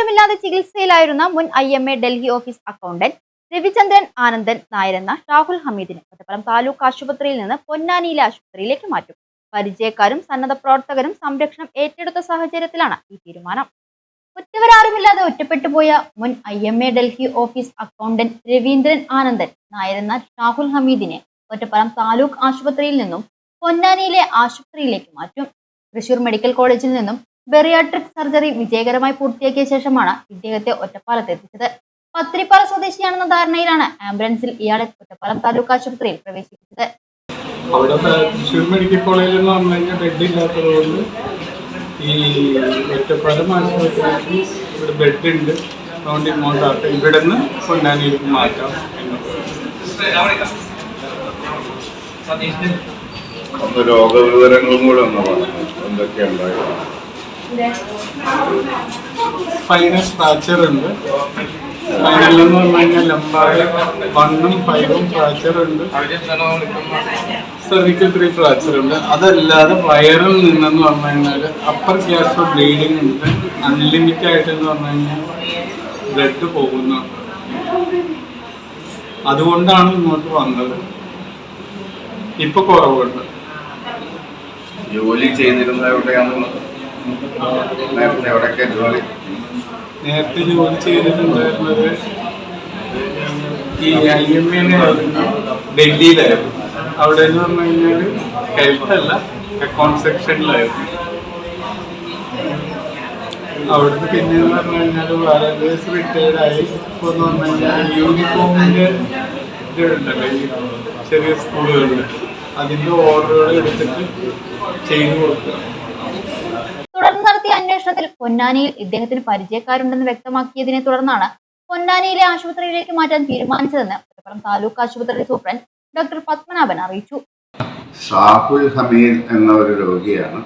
വിട്ടുവീഴ്ചയാരുമില്ലാതെ ചികിത്സയിലായിരുന്ന മുൻ IMA Delhi office accountant Ravichandran Anandan നായരെന്ന ഷാഹുൽ ഹമീദിനെ ഒറ്റപ്പാലം താലൂക്ക് ആശുപത്രിയിൽ നിന്ന് പൊന്നാനിയിലെ ആശുപത്രിയിലേക്ക് മാറ്റും. പരിചയക്കാരും സന്നദ്ധ പ്രവർത്തകരും സംരക്ഷണം ഏറ്റെടുത്ത സാഹചര്യത്തിലാണ് ഈ തീരുമാനം. ഉറ്റവരാരുമില്ലാതെ ഒറ്റപ്പെട്ടുപോയ മുൻ IMA Delhi office accountant Raveendran Anandan നായരെന്ന ഷാഹുൽ ഹമീദിനെ ഒറ്റപ്പാലം താലൂക്ക് ആശുപത്രിയിൽ നിന്നും പൊന്നാനിയിലെ ആശുപത്രിയിലേക്ക് മാറ്റും. തൃശൂർ മെഡിക്കൽ കോളേജിൽ നിന്നും ബെറിയാട്രിക് സർജറി വിജയകരമായി പൂർത്തിയാക്കിയ ശേഷമാണ് ഇദ്ദേഹത്തെ ഒറ്റപ്പാലത്ത് എത്തിച്ചത്. പത്തിരിപ്പാല സ്വദേശിയാണെന്ന ധാരണയിലാണ് ആംബുലൻസിൽ ഇയാളെ ഒറ്റപ്പാലം താലൂക്ക് ആശുപത്രിയിൽ പ്രവേശിപ്പിച്ചത്. അവിടെ തൃശ്ശൂർ മെഡിക്കൽ കോളേജിൽ എന്ന് പറഞ്ഞു കഴിഞ്ഞാൽ ബെഡ് ഇല്ലാത്തതുകൊണ്ട് ഈ ഒറ്റപ്പാലം ആശുപത്രിക്ക് ഇവിടെ ബെഡ് ഉണ്ട്. അതുകൊണ്ട് ഇങ്ങോട്ടാട്ടെ ഇവിടെ നിന്ന് പൊന്നാനിയിലേക്ക് മാറ്റാം എന്നത് രോഗവിവരങ്ങളും കൂടെ എന്തൊക്കെയുണ്ടായിരുന്നു. സ്പൈനൽ ഫ്രാക്ചർ ഉണ്ട്. സ്പൈനലെന്ന് പറഞ്ഞു കഴിഞ്ഞാൽ ലംബാറ് 1ഉം 5ഉം ഫ്രാക്ചർ ഉണ്ട്. സെർവിക്കൽ 3 ഫ്രാക്ചർ ഉണ്ട്. അതല്ലാതെ വയറിൽ നിന്നെന്ന് പറഞ്ഞു കഴിഞ്ഞാൽ അപ്പർ ഗ്യാസ്ട്രോ ബ്ലീഡിങ് ഉണ്ട്. അൺലിമിറ്റഡ് ആയിട്ടെന്ന് പറഞ്ഞു കഴിഞ്ഞാൽ ബ്ലഡ് പോകുന്നുണ്ട്. അതുകൊണ്ടാണ് ഇങ്ങോട്ട് വന്നത്. ഇപ്പൊ കുറവുണ്ട്. ജോലി ചെയ്തിരുന്ന എവിടെയാണ്? നേരത്തെ എവിടെയൊക്കെ ജോലി? നേരത്തെ ജോലി ചെയ്തിട്ടുണ്ടായിരുന്നത് ഈ IMA ഡൽഹിയിലായിരുന്നു. അവിടെ എന്ന് പറഞ്ഞു കഴിഞ്ഞാൽ ഹെൽത്ത് അല്ല, അക്കൗണ്ട് സെക്ഷനിലായിരുന്നു. അവിടുന്ന് പിന്നെന്ന് പറഞ്ഞു കഴിഞ്ഞാൽ വാലന്റേഴ്സ് റിട്ടയർഡായി. ഇപ്പോൾ എന്ന് പറഞ്ഞു കഴിഞ്ഞാൽ യൂണിഫോമിൻ്റെ ഇതുണ്ടല്ലോ ഈ ചെറിയ സ്കൂളുകളിൽ, അതിൻ്റെ ഓർഡറുകൾ എടുത്തിട്ട് ചെയ്തു കൊടുക്കുക. തുടർന്ന് നടത്തിയ അന്വേഷണത്തിൽ പൊന്നാനിയിൽ ഇദ്ദേഹത്തിന് പരിചയക്കാരുണ്ടെന്ന് വ്യക്തമാക്കിയതിനെ തുടർന്നാണ് പൊന്നാനിയിലെ ആശുപത്രിയിലേക്ക് മാറ്റാൻ തീരുമാനിച്ചതെന്ന് ഒറ്റപ്പാലം താലൂക്ക് ആശുപത്രി സൂപ്രണ്ട് ഡോക്ടർ പത്മനാഭൻ അറിയിച്ചു. ഷാഹുൽ ഹമീദ് എന്ന ഒരു രോഗിയാണ്.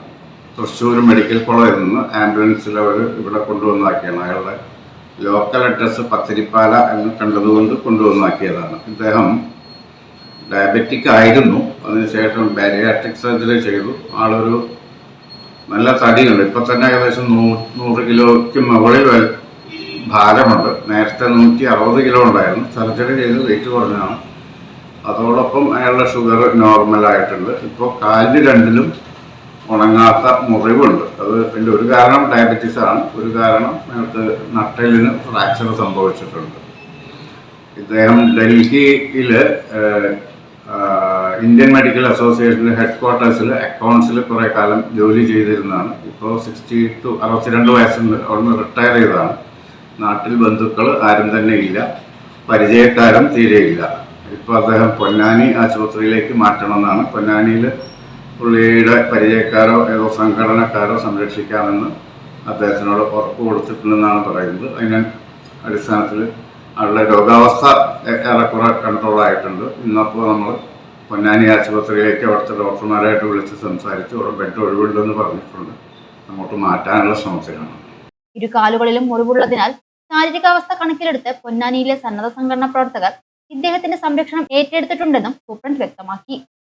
തൃശ്ശൂർ മെഡിക്കൽ കോളേജിൽ നിന്ന് ആംബുലൻസിൽ അവർ ഇവിടെ കൊണ്ടുവന്നാക്കിയാണ്. അയാളുടെ ലോക്കൽ അഡ്രസ്സ് പത്തിരിപ്പാല എന്ന് കണ്ടതുകൊണ്ട് കൊണ്ടുവന്നാക്കിയതാണ്. ഇദ്ദേഹം ഡയബറ്റിക് ആയിരുന്നു. അതിനുശേഷം ബാരിയാട്രിക് സർജറി ചെയ്തു. ആളൊരു നല്ല തടിയുണ്ട്. ഇപ്പം തന്നെ ഏകദേശം 100 കിലോയ്ക്ക് മുകളിൽ ഭാരമുണ്ട്. നേരത്തെ 160 കിലോ ഉണ്ടായിരുന്നു. സർജറി ചെയ്ത് വെയിറ്റ് കുറഞ്ഞതാണ്. അതോടൊപ്പം അയാളുടെ ഷുഗർ നോർമലായിട്ടുണ്ട്. ഇപ്പോൾ കാലിന് രണ്ടിലും ഉണങ്ങാത്ത മുറിവുണ്ട്. അതിൻ്റെ ഒരു കാരണം ഡയബറ്റീസ് ആണ്, ഒരു കാരണം അയാൾക്ക് നട്ടെല്ലിന് ഫ്രാക്ചർ സംഭവിച്ചിട്ടുണ്ട്. ഇദ്ദേഹം ഡൽഹിയിൽ ഇന്ത്യൻ മെഡിക്കൽ അസോസിയേഷൻ്റെ ഹെഡ് ക്വാർട്ടേഴ്സിൽ അക്കൗണ്ട്സിൽ കുറേ കാലം ജോലി ചെയ്തിരുന്നതാണ്. ഇപ്പോൾ 62 വയസ്സുണ്ട്. അവിടുന്ന് റിട്ടയർ ചെയ്തതാണ്. നാട്ടിൽ ബന്ധുക്കൾ ആരും തന്നെ ഇല്ല, പരിചയക്കാരും തീരെയില്ല. ഇപ്പോൾ അദ്ദേഹം പൊന്നാനി ആശുപത്രിയിലേക്ക് മാറ്റണമെന്നാണ്. പൊന്നാനിയിൽ പുള്ളിയുടെ പരിചയക്കാരോ ഏതോ സംഘടനക്കാരോ സംരക്ഷിക്കാമെന്ന് അദ്ദേഹത്തിനോട് ഉറപ്പ് കൊടുത്തിട്ടുണ്ടെന്നാണ് പറയുന്നത്. അതിന് അടിസ്ഥാനത്തിൽ ആളുടെ രോഗാവസ്ഥ ഏറെക്കുറെ കൺട്രോളായിട്ടുണ്ട്. ഇന്നപ്പോൾ നമ്മൾ പൊന്നാനി ആശുപത്രിയിലേക്ക് അവിടുത്തെ ഡോക്ടർമാരായിട്ട് വിളിച്ച് സംസാരിച്ച് അവിടെ ബെഡ് ഒഴിവുണ്ടെന്ന് പറഞ്ഞിട്ടുണ്ട്. അങ്ങോട്ട് മാറ്റാനുള്ള ശ്രമത്തിലാണ്. ഇരു കാലുകളിലും മുറിവുള്ളതിനാൽ ശാരീരികാവസ്ഥ കണക്കിലെടുത്ത് പൊന്നാനിയിലെ സന്നദ്ധ സംഘടനാ പ്രവർത്തകർ ഇദ്ദേഹത്തിന്റെ സംരക്ഷണം ഏറ്റെടുത്തിട്ടുണ്ടെന്നും സൂപ്രണ്ട് വ്യക്തമാക്കി.